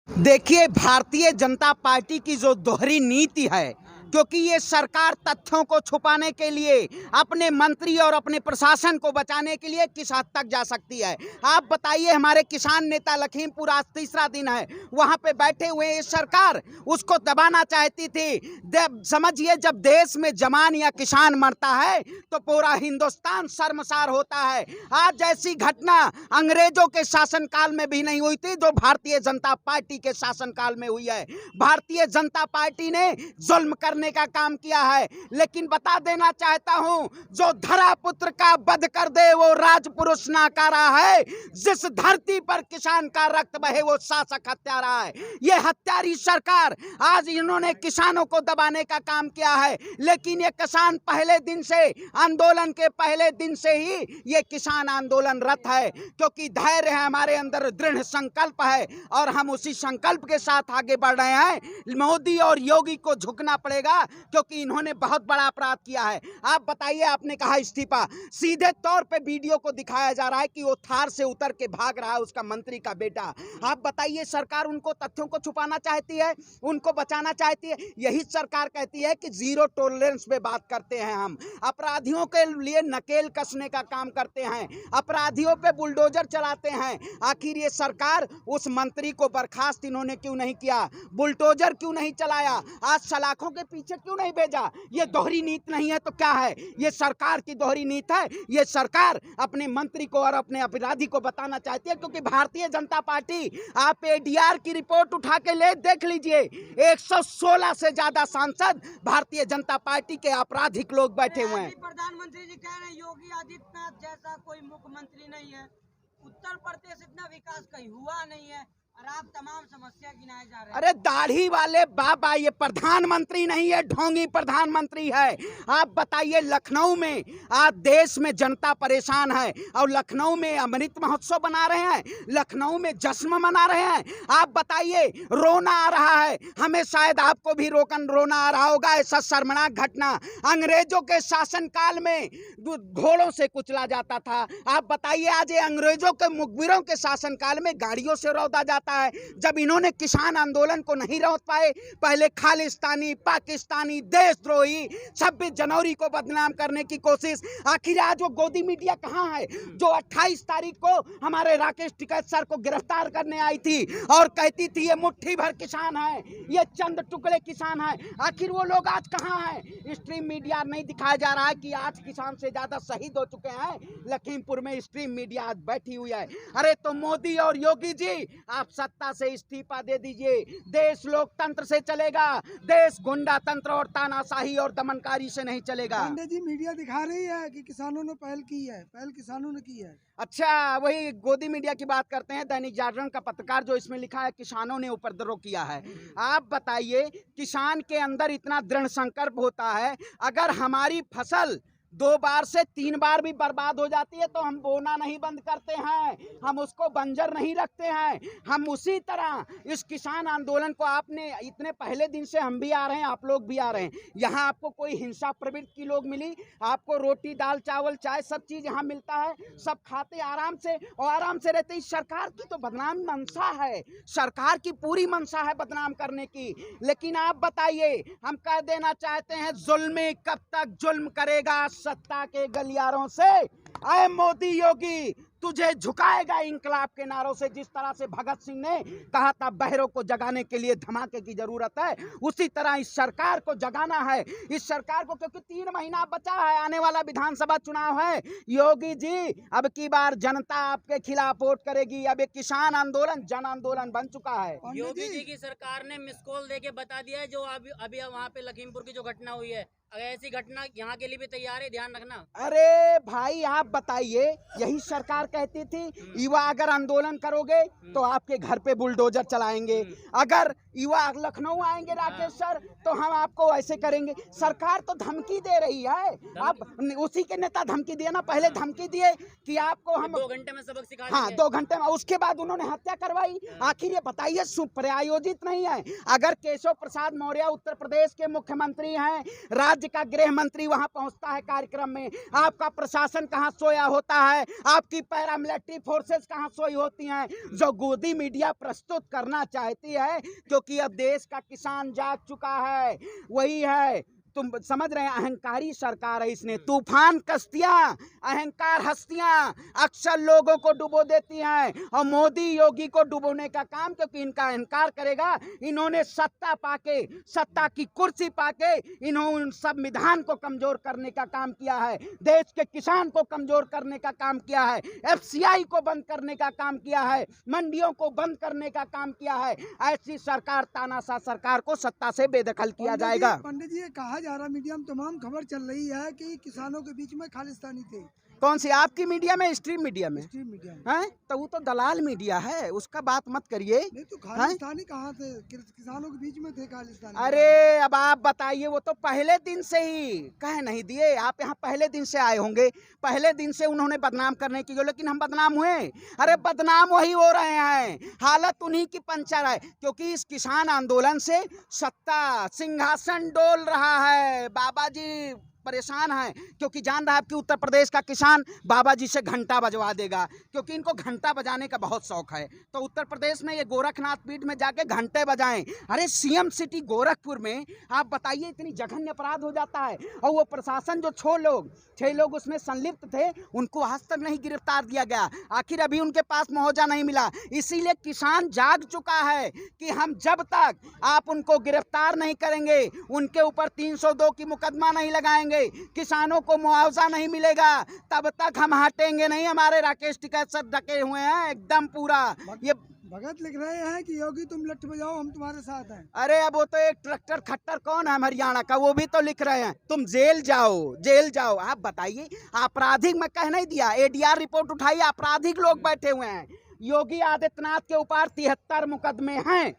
देखिए, भारतीय जनता पार्टी की जो दोहरी नीति है, क्योंकि ये सरकार तथ्यों को छुपाने के लिए, अपने मंत्री और अपने प्रशासन को बचाने के लिए किस हद तक जा सकती है। आप बताइए, हमारे किसान नेता लखीमपुर आज तीसरा दिन है वहां पे बैठे हुए, ये सरकार उसको दबाना चाहती थी। समझिए, जब देश में जवान या किसान मरता है तो पूरा हिंदुस्तान शर्मसार होता है। आज जैसी घटना अंग्रेजों के शासनकाल में भी नहीं हुई थी जो भारतीय जनता पार्टी के शासनकाल में हुई है। भारतीय जनता पार्टी ने जुल्म करने का काम किया है, लेकिन बता देना चाहता हूं, जो धरा पुत्र का वध कर दे वो राजपुरुष नाकारा है। जिस धरती पर किसान का रक्त बहे वो शासक हत्यारा है। ये हत्यारी सरकार, आज इन्होंने किसानों को दबाने का काम किया है, लेकिन ये किसान पहले दिन से, आंदोलन के पहले दिन से ही ये किसान आंदोलनरत है, क्योंकि धैर्य है हमारे अंदर, दृढ़ संकल्प है और हम उसी संकल्प के साथ आगे बढ़ रहे हैं। मोदी और योगी को झुकना पड़ेगा, क्योंकि इन्होंने बहुत बड़ा अपराध किया है। आप बताइए, आपने कहा इस्तीफा, सीधे तौर पे वीडियो को दिखाया जा रहा है कि वो थार से उतर के भाग रहा है उसका मंत्री का बेटा। आप बताइए, सरकार उनको तथ्यों को छुपाना चाहती है, उनको बचाना चाहती है। यही सरकार कहती है कि जीरो टॉलरेंस पे बात करते हैं, हम अपराधियों के लिए नकेल कसने का काम करते हैं, अपराधियों पे बुलडोजर चलाते हैं। आखिर ये सरकार उस मंत्री को बर्खास्त इन्होंने क्यों नहीं किया, बुलडोजर क्यों नहीं चलाया, आज सलाखों के पीछे क्यों नहीं भेजा? ये दोहरी नीति नहीं है तो क्या है? ये सरकार की दोहरी नीति है। ये सरकार अपने मंत्री को और अपने अपराधी को बताना चाहती है, क्योंकि भारतीय जनता पार्टी, आप एडीआर की रिपोर्ट उठा के ले देख लीजिए, 116 से ज्यादा सांसद भारतीय जनता पार्टी के आपराधिक लोग बैठे हुए हैं। प्रधानमंत्री जी कह रहे हैं योगी आदित्यनाथ जैसा कोई मुख्यमंत्री नहीं है, उत्तर प्रदेश इतना विकास कहीं हुआ नहीं है और आप तमाम समस्या गिनाए जा रहे हैं। अरे दाढ़ी वाले बाबा, ये प्रधानमंत्री नहीं है, ढोंगी प्रधानमंत्री है। आप बताइए, लखनऊ में आज देश में जनता परेशान है और लखनऊ में अमृत महोत्सव बना रहे हैं, लखनऊ में जश्न मना रहे हैं। आप बताइए, रोना आ रहा है हमें, शायद आपको भी रोना आ रहा होगा। ऐसा शर्मनाक घटना अंग्रेजों के शासनकाल में घोड़ों से कुचला जाता था। आप बताइए, आज ये अंग्रेजों के मुखबिरों के शासनकाल में गाड़ियों से रौदा जाता है। जब इन्होंने किसान आंदोलन को नहीं रोक पाए, पहले खालिस्तानी, पाकिस्तानी, देशद्रोही, 26 जनवरी को बदनाम करने की कोशिश। आखिर आज वो गोदी मीडिया कहां है जो 28 तारीख को हमारे राकेश टिकैत सर को गिरफ्तार करने आई थी और कहती थी ये मुट्ठी भर किसान है, ये चंद टुकड़े किसान है? आखिर वो लोग आज कहां हैं? स्ट्रीम मीडिया नहीं दिखाया जा रहा है कि 8 किसान से ज्यादा शहीद हो चुके हैं लखीमपुर में। स्ट्रीम मीडिया आज बैठी हुई है। अरे तो मोदी और योगी जी, आप सत्ता से इस्तीफा दे दीजिए, देश लोकतंत्र से चलेगा, देश गुंडा तंत्र और तानाशाही और दमनकारी से नहीं चलेगा। पांडे जी, मीडिया दिखा रही है कि किसानों ने पहल की है, पहल किसानों ने की है। अच्छा, वही गोदी मीडिया की बात करते हैं। दैनिक जागरण का पत्रकार जो इसमें लिखा है किसानों ने उपद्रव किया है। आप बताइए, किसान के अंदर इतना दृढ़ संकल्प होता है, अगर हमारी फसल 2 बार से 3 बार भी बर्बाद हो जाती है तो हम बोना नहीं बंद करते हैं, हम उसको बंजर नहीं रखते हैं। हम उसी तरह इस किसान आंदोलन को, आपने इतने पहले दिन से हम भी आ रहे हैं, आप लोग भी आ रहे हैं, यहाँ आपको कोई हिंसा प्रवृत्ति की लोग मिली? आपको रोटी दाल चावल चाय सब चीज यहाँ मिलता है, सब खाते आराम से और आराम से रहते। इस सरकार की तो बदनाम मंशा है, सरकार की पूरी मंशा है बदनाम करने की। लेकिन आप बताइए, हम कह देना चाहते हैं, जुल्मी कब तक जुल्म करेगा सत्ता के गलियारों से? आए मोदी योगी, तुझे झुकाएगा इंकलाब के नारों से। जिस तरह से भगत सिंह ने कहा था बहरों को जगाने के लिए धमाके की जरूरत है, उसी तरह इस सरकार को जगाना है। इस सरकार को, क्योंकि 3 महीना बचा है, आने वाला विधानसभा चुनाव है। योगी जी, अब की बार जनता आपके खिलाफ वोट करेगी। अब एक किसान आंदोलन जन आंदोलन बन चुका है। योगी जी की सरकार ने मिस कॉल देके बता दिया है, जो अभी वहाँ पे लखीमपुर की जो घटना हुई है, अगर ऐसी घटना यहाँ के लिए भी तैयार है, ध्यान रखना। अरे भाई, आप बताइए, यही सरकार कहती थी युवा अगर आंदोलन करोगे तो आपके घर पे बुलडोजर चलाएंगे, अगर युवा लखनऊ आएंगे राकेश सर तो हम आपको ऐसे करेंगे। सरकार तो धमकी दे रही है। आप उसी के नेता धमकी दिए ना, पहले धमकी दिए कि आपको हम 2 घंटे में सबक सिखा हाँ 2 घंटे में, उसके बाद उन्होंने हत्या करवाई। आखिर ये बताइए, प्रायोजित नहीं है? अगर केशव प्रसाद मौर्य उत्तर प्रदेश के मुख्यमंत्री हैं, राज्य राज्य का गृह मंत्री वहां पहुंचता है कार्यक्रम में, आपका प्रशासन कहां सोया होता है, आपकी पैरामिलिट्री फोर्सेस कहां सोई होती हैं। जो गोदी मीडिया प्रस्तुत करना चाहती है, क्योंकि अब देश का किसान जाग चुका है, वही है, तुम समझ रहे हैं, अहंकारी सरकार है। इसने तूफान कश्तियां, अहंकार हस्तियां अक्सर लोगों को डुबो देती हैं, और मोदी योगी को डुबोने का काम, क्योंकि इनका अहंकार करेगा। इन्होंने सत्ता पाके, सत्ता की कुर्सी पाके, इन्होंने संविधान को कमजोर करने का काम किया है, देश के किसान को कमजोर करने का काम किया है, FCI को बंद करने का काम किया है, मंडियों को बंद करने का काम किया है। ऐसी सरकार, तानाशाह सरकार को सत्ता से बेदखल किया जाएगा। पंडित जी, ये कहा जा रहा, मीडिया में तमाम खबर चल रही है कि किसानों के बीच में खालिस्तानी थे। कौन सी? आपकी मीडिया में, स्ट्रीम मीडिया में? स्ट्रीम मीडिया में। हैं? तो वो तो दलाल मीडिया है, उसका बात मत करिए। नहीं तो खालिस्तानी कहाँ थे? किसानों के बीच में थे खालिस्तानी। अरे अब आप बताइए, वो तो पहले दिन से ही कह नहीं दिए। आप यहाँ पहले दिन से आए होंगे, पहले दिन से उन्होंने बदनाम करने की, लेकिन हम बदनाम हुए? अरे बदनाम वही हो रहे हैं, हालत उन्हीं की पंचर है, क्योंकि इस किसान आंदोलन से सत्ता सिंहासन डोल रहा है। बाबा जी परेशान है, क्योंकि जान रहा है कि उत्तर प्रदेश का किसान बाबा जी से घंटा बजवा देगा, क्योंकि इनको घंटा बजाने का बहुत शौक है। तो उत्तर प्रदेश में ये गोरखनाथ पीठ में जाके घंटे बजाएं। अरे CM सिटी गोरखपुर में आप बताइए, इतनी जघन्य अपराध हो जाता है, और वो प्रशासन जो 6 लोग उसमें संलिप्त थे, उनको आज तक नहीं गिरफ्तार किया गया। आखिर अभी उनके पास मुआवजा नहीं मिला। इसीलिए किसान जाग चुका है कि हम जब तक आप उनको गिरफ्तार नहीं करेंगे, उनके ऊपर 302 की मुकदमा नहीं लगाएंगे, किसानों को मुआवजा नहीं मिलेगा, तब तक हम हटेंगे नहीं। हमारे राकेश टिकैत सर डटे हुए हैं एकदम पूरा। ये भगत लिख रहे हैं कि योगी तुम लठ बजाओ, हम तुम्हारे साथ हैं। अरे अब वो तो एक ट्रैक्टर खट्टर कौन है हरियाणा का, वो भी तो लिख रहे हैं तुम जेल जाओ, जेल जाओ। आप बताइए, आपराधिक में कह नहीं दिया, ADR रिपोर्ट उठाई, आपराधिक लोग बैठे हुए हैं। योगी आदित्यनाथ के ऊपर 73 मुकदमे हैं।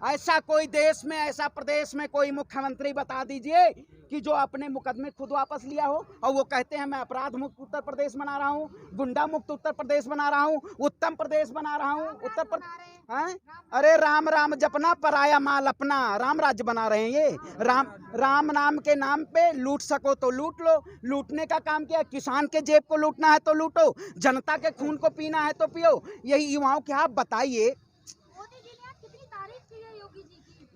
ऐसा कोई देश में, ऐसा प्रदेश में कोई मुख्यमंत्री बता दीजिए कि जो अपने मुकदमे खुद वापस लिया हो, और वो कहते हैं मैं अपराध मुक्त उत्तर प्रदेश बना रहा हूँ, गुंडा मुक्त उत्तर प्रदेश बना रहा हूँ, उत्तम प्रदेश बना रहा हूँ। उत्तर प्रदेश, अरे राम राम जपना, पराया माल अपना, राम राज्य बना रहे हैं ये। राम नाम के नाम पे लूट सको तो लूट लो। लूटने का काम किया, किसान के जेब को लूटना है तो लूटो, जनता के खून को पीना है तो पियो। यही युवाओं के, आप बताइए।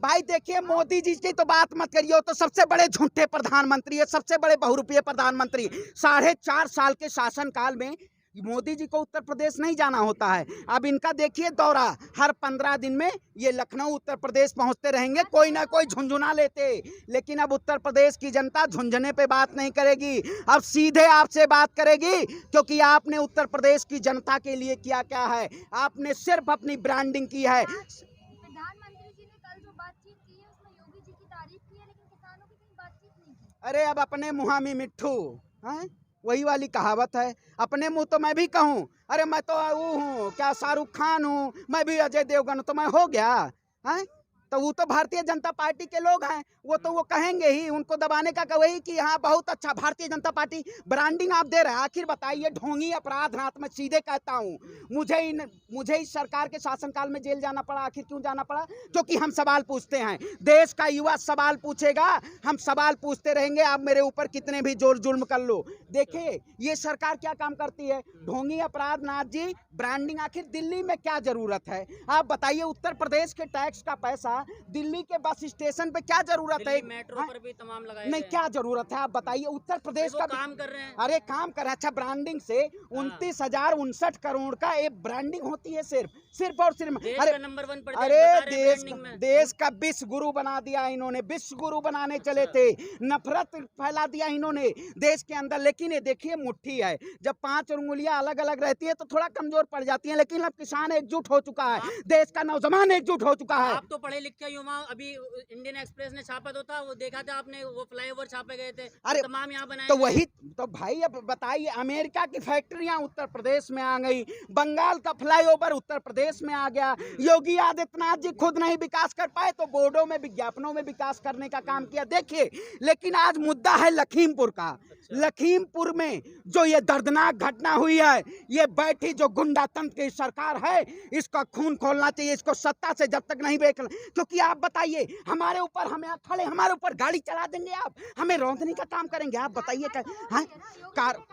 भाई देखिए, मोदी जी की तो बात मत करिए, तो सबसे बड़े झूठे प्रधानमंत्री है, सबसे बड़े बहुरूपीय प्रधानमंत्री। 4.5 साल के शासनकाल में मोदी जी को उत्तर प्रदेश नहीं जाना होता है। अब इनका देखिए दौरा, हर 15 दिन में ये लखनऊ उत्तर प्रदेश पहुंचते रहेंगे, कोई ना कोई झुंझुना लेते। लेकिन अब उत्तर प्रदेश की जनता झुंझुने पे बात नहीं करेगी, अब सीधे आपसे बात करेगी, क्योंकि आपने उत्तर प्रदेश की जनता के लिए किया क्या है। आपने सिर्फ अपनी ब्रांडिंग की है। अरे अब अपने मुँह में मिट्ठू हैं, वही वाली कहावत है, अपने मुंह तो मैं भी कहूँ, अरे मैं तो वो हूँ क्या, शाहरुख खान हूँ, मैं भी अजय देवगन, तो मैं हो गया हैं। तो वो तो भारतीय जनता पार्टी के लोग हैं, वो तो वो कहेंगे ही, उनको दबाने का वही कि हाँ बहुत अच्छा भारतीय जनता पार्टी ब्रांडिंग आप दे रहे हैं। आखिर बताइए, ढोंगी अपराधनाथ, मैं सीधे कहता हूँ, मुझे इस सरकार के शासनकाल में जेल जाना पड़ा। आखिर क्यों जाना पड़ा? क्योंकि हम सवाल पूछते हैं, देश का युवा सवाल पूछेगा, हम सवाल पूछते रहेंगे, आप मेरे ऊपर कितने भी जोर जुल्म कर लो। देखिए ये सरकार क्या काम करती है, ढोंगी अपराधनाथ जी, ब्रांडिंग। आखिर दिल्ली में क्या जरूरत है, आप बताइए? उत्तर प्रदेश के टैक्स का पैसा दिल्ली के बस स्टेशन पे क्या जरूरत है? मेट्रो पर भी तमाम लगाए नहीं, क्या जरूरत है आप बताइए? उत्तर प्रदेश का काम कर रहे हैं। अरे काम कर रहे हैं, अच्छा ब्रांडिंग से 29,059 करोड़ का एक ब्रांडिंग होती है, सिर्फ और सिर्फ। अरे नंबर 1 अरे देश का विश्व गुरु बना दिया इन्होंने, विश्व गुरु बनाने चले थे, नफरत फैला दिया इन्होंने देश के अंदर। लेकिन ये देखिए मुट्ठी है, जब 5 उंगलियां अलग अलग रहती है तो थोड़ा कमजोर पड़ जाती है, लेकिन अब किसान एकजुट हो चुका है, देश का नौजवान एकजुट हो चुका है। आप तो पढ़े लिखे युवा, अभी इंडियन एक्सप्रेस ने छापा तो था, वो देखा था आपने, वो फ्लाईओवर छापे गए थे, अरे तमाम यहाँ बनाए। तो वही तो भाई, अब बताइए, अमेरिका की फैक्ट्रियां उत्तर प्रदेश में आ गई, बंगाल का फ्लाईओवर उत्तर प्रदेश में आ गया। योगी आदित्यनाथ जी खुद नहीं विकास कर पाए तो बोर्डों में, विज्ञापनों में विकास करने का काम किया। देखिए, लेकिन आज मुद्दा है लखीमपुर का। लखीमपुर में जो ये दर्दनाक घटना हुई है, ये बैठी जो गुंडा तंत्र की सरकार है, इसका खून खोलना चाहिए, इसको सत्ता से जब तक नहीं क्योंकि आप बताइए, हमारे ऊपर, हमें खड़े, हमारे ऊपर गाड़ी चला देंगे आप, हमें रौंदने का काम करेंगे आप, बताइए क्या? हाँ, कार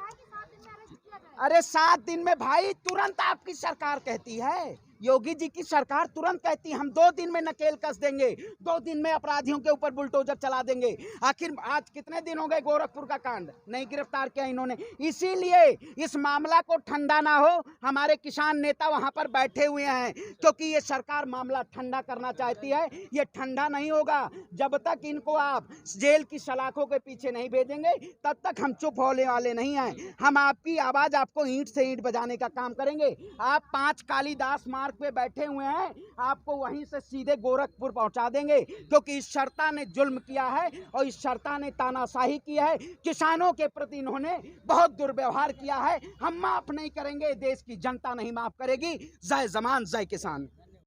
अरे 7 दिन में भाई, तुरंत आपकी सरकार कहती है, योगी जी की सरकार तुरंत कहती है हम 2 दिन में नकेल कस देंगे, 2 दिन में अपराधियों के ऊपर बुलडोजर चला देंगे। आखिर आज कितने दिन हो गए गोरखपुर का कांड नहीं गिरफ्तार किया इन्होंने? इसीलिए इस मामला को ठंडा ना हो, हमारे किसान नेता वहां पर बैठे हुए हैं, क्योंकि ये सरकार मामला ठंडा करना चाहती है। ये ठंडा नहीं होगा जब तक इनको आप जेल की सलाखों के पीछे नहीं भेजेंगे, तब तक हम चुप होने वाले नहीं हैं। हम आपकी आवाज, आपको ईंट से ईंट बजाने का काम करेंगे। आप 5 कालीदास मार्ग पे बैठे हुए हैं, आपको वहीं से सीधे गोरखपुर पहुंचा देंगे, क्योंकि इस सरकार ने जुल्म किया है और इस सरकार ने तानाशाही किया है। किसानों के प्रति इन्होंने बहुत दुर्व्यवहार किया है। हम माफ नहीं करेंगे, देश की जनता नहीं माफ करेगी। जय जवान जय किसान।